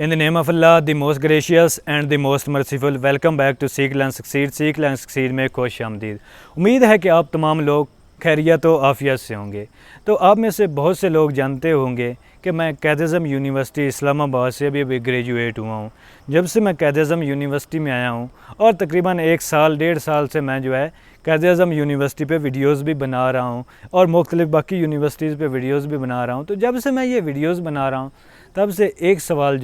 In the name of Allah, the most gracious and the most merciful, welcome back to Seek Learn Succeed. Seek Learn Succeed में खुश आमदीद। उम्मीद है कि आप तमाम लोग खैरियत व आफियत से होंगे। तो आप में से बहुत से लोग जानते होंगे कि मैं क़ायद-ए-आज़म यूनिवर्सिटी इस्लामाबाद से अभी ग्रेजुएट हुआ हूँ। जब से मैं क़ायद-ए-आज़म यूनिवर्सिटी में आया हूँ और तकरीबन 1 साल 1.5 साल से मैं क़ायद-ए-आज़म यूनिवर्सिटी पे वीडियोज़ भी बना रहा हूँ और मुख्तलिफ़ बाकी यूनिवर्सिटीज़ पे वीडियोज़ भी बना रहा हूँ। तो जब से मैं ये वीडियोज़ बना रहा हूँ तब से एक सवाल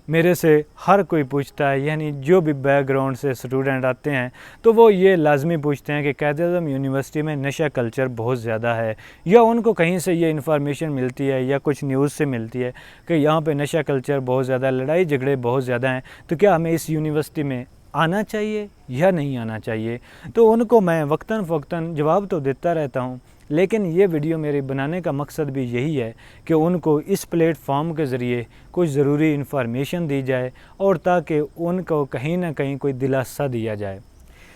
मेरे से हर कोई पूछता है, यानी जो भी बैकग्राउंड से स्टूडेंट आते हैं तो वो ये लाजमी पूछते हैं कि क़ायद-ए-आज़म यूनिवर्सिटी में नशा कल्चर बहुत ज़्यादा है, या उनको कहीं से ये इन्फॉर्मेशन मिलती है या कुछ न्यूज़ से मिलती है कि यहाँ पे नशा कल्चर बहुत ज़्यादा, लड़ाई झगड़े बहुत ज़्यादा हैं, तो क्या हमें इस यूनिवर्सिटी में आना चाहिए या नहीं आना चाहिए। तो उनको मैं वक्तन फ़वक्तन जवाब तो देता रहता हूँ, लेकिन ये वीडियो मेरे बनाने का मकसद भी यही है कि उनको इस प्लेटफॉर्म के ज़रिए कुछ ज़रूरी इन्फॉर्मेशन दी जाए और ताकि उनको कहीं ना कहीं कोई दिलासा दिया जाए।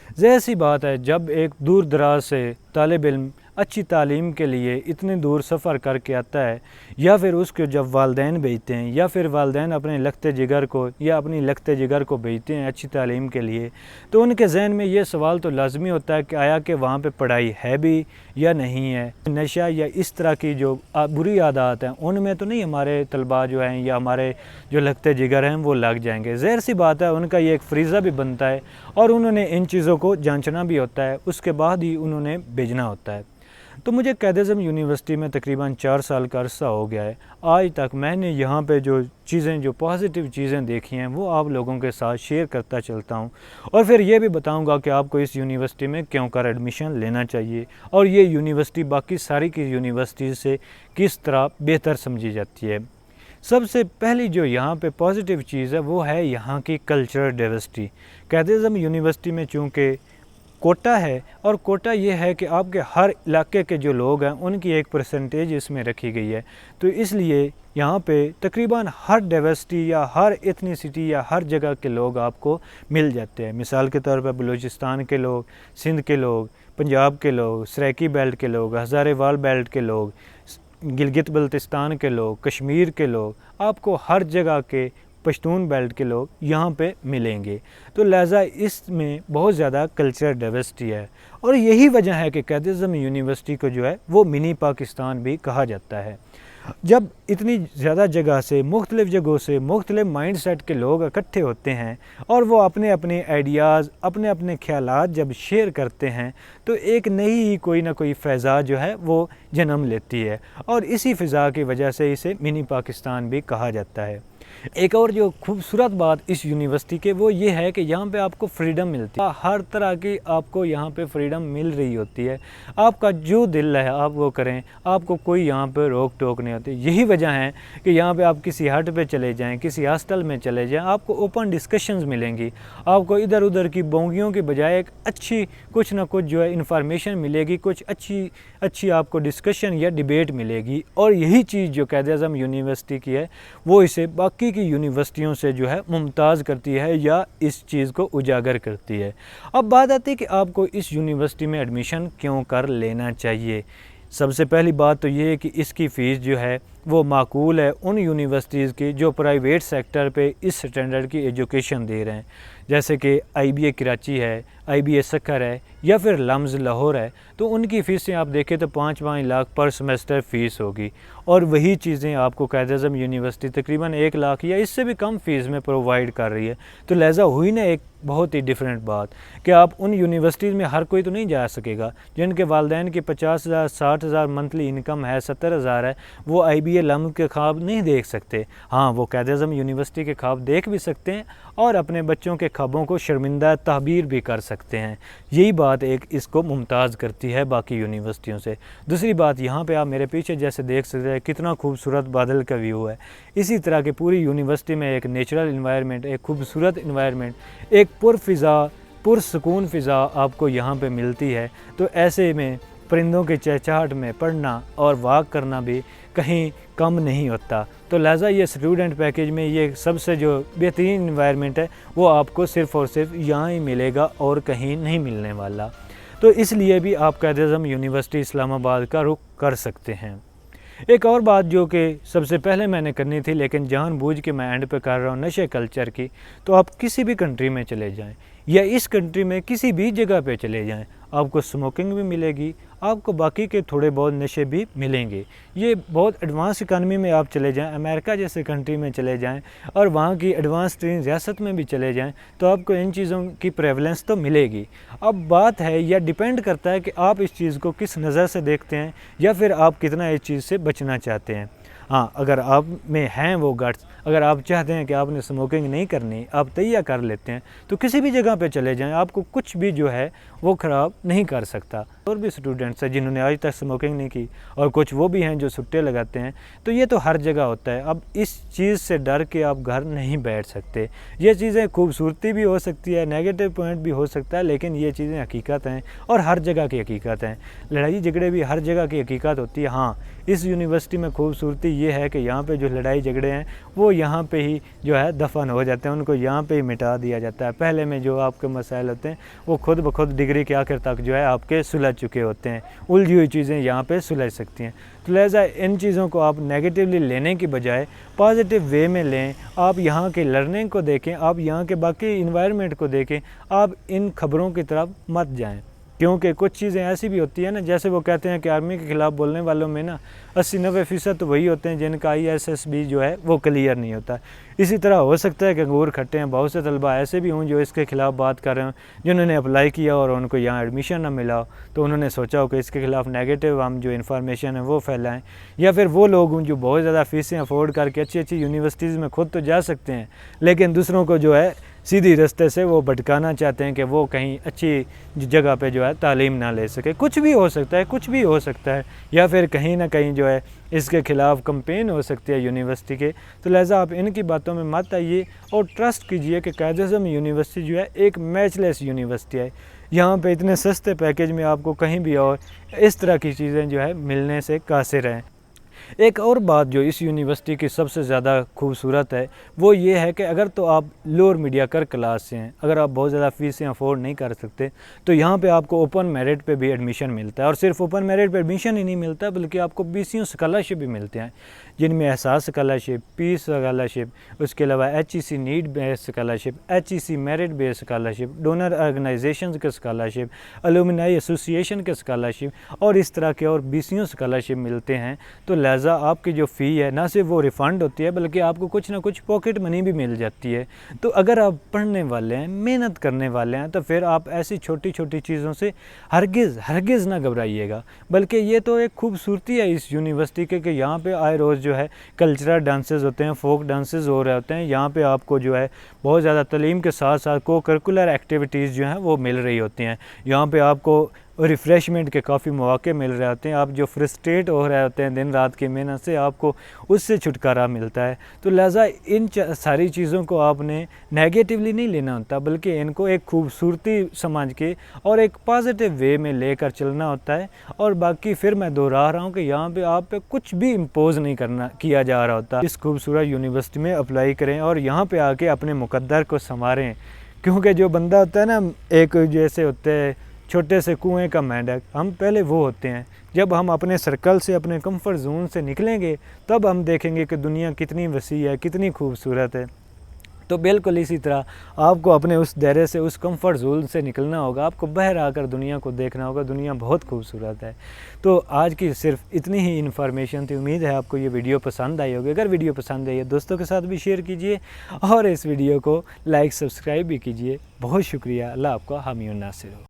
ज़ाहिर सी बात है, जब एक दूर दराज से तालिब इल्म अच्छी तालीम के लिए इतने दूर सफ़र करके आता है, या फिर उसके जब वालदैन भेजते हैं या फिर वालदैन अपने लखते जिगर को या अपनी लखते जिगर को भेजते हैं अच्छी तालीम के लिए, तो उनके जहन में ये सवाल तो लाजमी होता है कि आया कि वहाँ पे पढ़ाई है भी या नहीं है। नशा या इस तरह की जो बुरी आदत हैं उनमें तो नहीं हमारे तलबा जो हैं या हमारे जो लखते जिगर हैं वो लग जाएंगे। ज़ाहिर सी बात है, उनका ये एक फ़रीज़ा भी बनता है और उन्होंने इन चीज़ों को जांचना भी होता है, उसके बाद ही उन्होंने भेजना होता है। तो मुझे क़ायद-ए-आज़म यूनिवर्सिटी में तकरीबन 4 साल का अरसा हो गया है। आज तक मैंने यहाँ पे जो चीज़ें, जो पॉजिटिव चीज़ें देखी हैं वो आप लोगों के साथ शेयर करता चलता हूँ, और फिर ये भी बताऊँगा कि आपको इस यूनिवर्सिटी में क्यों कर एडमिशन लेना चाहिए और ये यूनिवर्सिटी बाकी सारी की यूनिवर्सिटी से किस तरह बेहतर समझी जाती है। सबसे पहली जो यहाँ पे पॉजिटिव चीज़ है वो है यहाँ की कल्चरल डाइवर्सिटी। क़ायद-ए-आज़म यूनिवर्सिटी में चूँकि कोटा है, और कोटा ये है कि आपके हर इलाके के जो लोग हैं उनकी एक परसेंटेज इसमें रखी गई है, तो इसलिए यहाँ पे तकरीबन हर डाइवर्सिटी या हर एथनिसिटी या हर जगह के लोग आपको मिल जाते हैं। मिसाल के तौर पर बलूचिस्तान के लोग, सिंध के लोग, पंजाब के लोग, सराइकी बेल्ट के लोग, हज़ारेवाल बेल्ट के लोग, गिलगित बल्तिस्तान के लोग, कश्मीर के लोग, आपको हर जगह के पश्तून बेल्ट के लोग यहाँ पे मिलेंगे। तो लिहाजा इसमें बहुत ज़्यादा कल्चरल डाइवर्सिटी है, और यही वजह है कि क़ायद-ए-आज़म यूनिवर्सिटी को वो मिनी पाकिस्तान भी कहा जाता है। जब इतनी ज़्यादा जगह से, मुख्तलिफ़ जगहों से, मुख्तलिफ़ माइंड सेट के लोग इकट्ठे होते हैं और वो अपने अपने आइडियाज़, अपने अपने ख़यालात जब शेयर करते हैं, तो एक नई ही कोई ना कोई फ़ज़ा वो जन्म लेती है, और इसी फ़ज़ा की वजह से इसे मिनी पाकिस्तान भी कहा जाता है। एक और जो खूबसूरत बात इस यूनिवर्सिटी के वो ये है कि यहाँ पे आपको फ्रीडम मिलती है, हर तरह की आपको यहाँ पे फ्रीडम मिल रही होती है। आपका जो दिल है आप वो करें, आपको कोई यहाँ पे रोक टोक नहीं होती। यही वजह है कि यहाँ पे आप किसी हट पे चले जाएं, किसी हॉस्टल में चले जाएं, आपको ओपन डिस्कशंस मिलेंगी, आपको इधर उधर की बोंगियों की बजाय एक अच्छी कुछ ना कुछ इन्फॉर्मेशन मिलेगी, कुछ अच्छी आपको डिस्कशन या डिबेट मिलेगी। और यही चीज़ जो क़ायद-ए-आज़म यूनिवर्सिटी की है वो इसे बाकी की यूनिवर्सिटियों से मुमताज़ करती है या इस चीज़ को उजागर करती है। अब बात आती है कि आपको इस यूनिवर्सिटी में एडमिशन क्यों कर लेना चाहिए। सबसे पहली बात तो ये है कि इसकी फ़ीस वो माकूल है उन यूनिवर्सिटीज़ की जो प्राइवेट सेक्टर पे इस स्टैंडर्ड की एजुकेशन दे रहे हैं, जैसे कि IBA कराची है, IBA सक्खर है या फिर लम्ज़ लाहौर है। तो उनकी फ़ीसें आप देखें तो 5-5 लाख पर सेमेस्टर फ़ीस होगी, और वही चीज़ें आपको क़ायद-ए-आज़म यूनिवर्सिटी तकरीबन 1 लाख या इससे भी कम फ़ीस में प्रोवाइड कर रही है। तो लिहाजा हुई ना एक बहुत ही डिफरेंट बात कि आप उन यूनिवर्सिटीज़ में हर कोई तो नहीं जा सकेगा। जिनके वालदैन की 50,000 60,000 मंथली इनकम है, 70,000 है, वो IBA लम्ज़ के ख्वाब नहीं देख सकते। हाँ, वो क़ायद-ए-आज़म यूनिवर्सिटी के ख्वाब देख भी सकते हैं और अपने बच्चों के ख्वाबों को शर्मिंदा ताबीर भी कर सकते हैं। यही बात एक इसको मुमताज़ करती है बाकी यूनिवर्सिटियों से। दूसरी बात, यहाँ पे आप मेरे पीछे जैसे देख सकते हैं कितना खूबसूरत बादल का व्यू है। इसी तरह की पूरी यूनिवर्सिटी में एक नेचुरल इन्वायरमेंट, एक खूबसूरत इन्वायरमेंट, एक पुरफ़िज़ा, पुरसुकून फ़िज़ा आपको यहाँ पे मिलती है। तो ऐसे में परिंदों के चहचहाट में पढ़ना और वॉक करना भी कहीं कम नहीं होता। तो लिहाजा ये स्टूडेंट पैकेज में ये सबसे जो बेहतरीन इन्वायरमेंट है वो आपको सिर्फ़ और सिर्फ यहाँ ही मिलेगा और कहीं नहीं मिलने वाला। तो इसलिए भी आप क़ायद-ए-आज़म यूनिवर्सिटी इस्लामाबाद का रुख कर सकते हैं। ایک اور بات جو کہ سب سے پہلے میں نے کرنی تھی لیکن جان بوجھ کے میں اینڈ پہ کر رہا ہوں نشے کلچر کی، تو آپ کسی بھی کنٹری میں چلے جائیں یا اس کنٹری میں کسی بھی جگہ پہ چلے جائیں، آپ کو اسموکنگ بھی ملے گی، آپ کو باقی کے تھوڑے بہت نشے بھی ملیں گے۔ یہ بہت ایڈوانس اکانومی میں آپ چلے جائیں، امریکہ جیسے کنٹری میں چلے جائیں اور وہاں کی ایڈوانس ترین ریاست میں بھی چلے جائیں تو آپ کو ان چیزوں کی پریولنس تو ملے گی۔ اب بات ہے یا ڈیپینڈ کرتا ہے کہ آپ اس چیز کو کس نظر سے دیکھتے ہیں یا پھر آپ کتنا اس چیز سے بچنا چاہتے ہیں۔ ہاں، اگر آپ میں ہیں وہ گٹس، اگر آپ چاہتے ہیں کہ آپ نے اسموکنگ نہیں کرنی، آپ تیار کر لیتے ہیں تو کسی بھی جگہ پہ چلے جائیں، آپ کو کچھ بھی جو ہے وہ خراب نہیں کر سکتا۔ اور بھی اسٹوڈنٹس ہیں جنہوں نے آج تک اسموکنگ نہیں کی اور کچھ وہ بھی ہیں جو سٹے لگاتے ہیں، تو یہ تو ہر جگہ ہوتا ہے۔ اب اس چیز سے ڈر کے آپ گھر نہیں بیٹھ سکتے۔ یہ چیزیں خوبصورتی بھی ہو سکتی ہے، نیگیٹو پوائنٹ بھی ہو سکتا ہے، لیکن یہ چیزیں حقیقت ہیں اور ہر جگہ کی حقیقت ہیں۔ لڑائی جھگڑے بھی ہر جگہ کی حقیقت ہوتی ہے۔ ہاں، اس یونیورسٹی میں خوبصورتی یہ ہے کہ یہاں پہ جو لڑائی جھگڑے ہیں وہ یہاں پہ ہی جو ہے دفن ہو جاتے ہیں، ان کو یہاں پہ ہی مٹا دیا جاتا ہے۔ پہلے میں جو آپ کے مسائل ہوتے ہیں وہ خود بخود ڈگری کے آخر تک جو ہے آپ کے سلجھ چکے ہوتے ہیں، الجھی ہوئی چیزیں یہاں پہ سلجھ سکتی ہیں۔ تو لہٰذا ان چیزوں کو آپ نیگیٹیولی لینے کی بجائے پازیٹیو وے میں لیں۔ آپ یہاں کے لرننگ کو دیکھیں، آپ یہاں کے باقی انوائرمنٹ کو دیکھیں، آپ ان خبروں کی طرف مت جائیں، کیونکہ کچھ چیزیں ایسی بھی ہوتی ہیں نا، جیسے وہ کہتے ہیں کہ آرمی کے خلاف بولنے والوں میں نا 80-90% تو وہی ہوتے ہیں جن کا ISSB جو ہے وہ کلیئر نہیں ہوتا۔ اسی طرح ہو سکتا ہے کہ انگور کھٹے ہیں، بہت سے طلبہ ایسے بھی ہوں جو اس کے خلاف بات کر رہے ہوں، جنہوں نے اپلائی کیا اور ان کو یہاں ایڈمیشن نہ ملا ہو، تو انہوں نے سوچا ہو کہ اس کے خلاف نیگیٹو ہم جو انفارمیشن ہے وہ پھیلائیں۔ یا پھر وہ لوگ ہوں جو بہت زیادہ فیسیں افورڈ کر کے اچھی اچھی یونیورسٹیز میں خود تو جا سکتے ہیں، لیکن دوسروں کو جو ہے سیدھی رستے سے وہ بھٹکانا چاہتے ہیں کہ وہ کہیں اچھی جگہ پہ جو ہے تعلیم نہ لے سکے۔ کچھ بھی ہو سکتا ہے، کچھ بھی ہو سکتا ہے، یا پھر کہیں نہ کہیں جو ہے اس کے خلاف کمپین ہو سکتی ہے یونیورسٹی کے۔ تو لہٰذا آپ ان کی باتوں میں مت آئیے اور ٹرسٹ کیجئے کہ قائد اعظم یونیورسٹی جو ہے ایک میچ لیس یونیورسٹی ہے۔ یہاں پہ اتنے سستے پیکیج میں آپ کو کہیں بھی اور اس طرح کی چیزیں جو ہے ملنے سے قاصر ہیں۔ ایک اور بات جو اس یونیورسٹی کی سب سے زیادہ خوبصورت ہے وہ یہ ہے کہ اگر تو آپ لوور میڈیا کر کلاس سے ہیں، اگر آپ بہت زیادہ فیسیں افورڈ نہیں کر سکتے، تو یہاں پہ آپ کو اوپن میرٹ پہ بھی ایڈمیشن ملتا ہے، اور صرف اوپن میرٹ پہ ایڈمیشن ہی نہیں ملتا بلکہ آپ کو BCU اسکالرشپ بھی ملتے ہیں، جن میں احساس اسکالرشپ، پیس اسکالرشپ، اس کے علاوہ HEC نیڈ بیس اسکالرشپ، HEC میرٹ بیس اسکالرشپ، ڈونر آرگنائزیشنز کے اسکالرشپ، الومنائی ایسوسیشن کے اسکالرشپ اور اس طرح کے اور BCU اسکالرشپ ملتے ہیں۔ تو لہٰذا آپ کی جو فی ہے نہ صرف وہ ریفنڈ ہوتی ہے بلکہ آپ کو کچھ نہ کچھ پاکٹ منی بھی مل جاتی ہے۔ تو اگر آپ پڑھنے والے ہیں، محنت کرنے والے ہیں، تو پھر آپ ایسی چھوٹی چھوٹی چیزوں سے ہرگز نہ گھبرائیے گا، بلکہ یہ تو ایک خوبصورتی ہے اس یونیورسٹی کے کہ یہاں پہ آئے روز جو ہے کلچرل ڈانسز ہوتے ہیں، فوک ڈانسز ہو رہے ہوتے ہیں، یہاں پہ آپ کو جو ہے بہت زیادہ تعلیم کے ساتھ ساتھ کو کریکولر ایکٹیویٹیز جو ہیں وہ مل رہی ہوتی ہیں، یہاں پہ آپ کو ریفریشمنٹ کے کافی مواقع مل رہے ہوتے ہیں، آپ جو فرسٹریٹ ہو رہے ہوتے ہیں دن رات کی محنت سے، آپ کو اس سے چھٹکارا ملتا ہے۔ تو لہٰذا ان ساری چیزوں کو آپ نے نیگیٹیولی نہیں لینا ہوتا بلکہ ان کو ایک خوبصورتی سمجھ کے اور ایک پازیٹیو وے میں لے کر چلنا ہوتا ہے۔ اور باقی پھر میں دوہرا رہا ہوں کہ یہاں پہ آپ پہ کچھ بھی امپوز نہیں کیا جا رہا ہوتا۔ اس خوبصورت یونیورسٹی میں اپلائی کریں اور یہاں پہ آ کے اپنے مقدر کو سنواریں، کیونکہ جو بندہ ہوتا ہے نا، ایک جیسے ہوتے ہیں چھوٹے سے کنویں کا مینڈک، ہم پہلے وہ ہوتے ہیں۔ جب ہم اپنے سرکل سے، اپنے کمفرٹ زون سے نکلیں گے تب ہم دیکھیں گے کہ دنیا کتنی وسیع ہے، کتنی خوبصورت ہے۔ تو بالکل اسی طرح آپ کو اپنے اس دائرے سے، اس کمفرٹ زون سے نکلنا ہوگا، آپ کو باہر آ کر دنیا کو دیکھنا ہوگا، دنیا بہت خوبصورت ہے۔ تو آج کی صرف اتنی ہی انفارمیشن تھی، امید ہے آپ کو یہ ویڈیو پسند آئی ہوگی۔ اگر ویڈیو پسند آئی ہے دوستوں کے ساتھ بھی شیئر کیجئے اور اس ویڈیو کو لائک سبسکرائب بھی کیجئے۔ بہت شکریہ، اللہ آپ کا حامی و ناصر ہو۔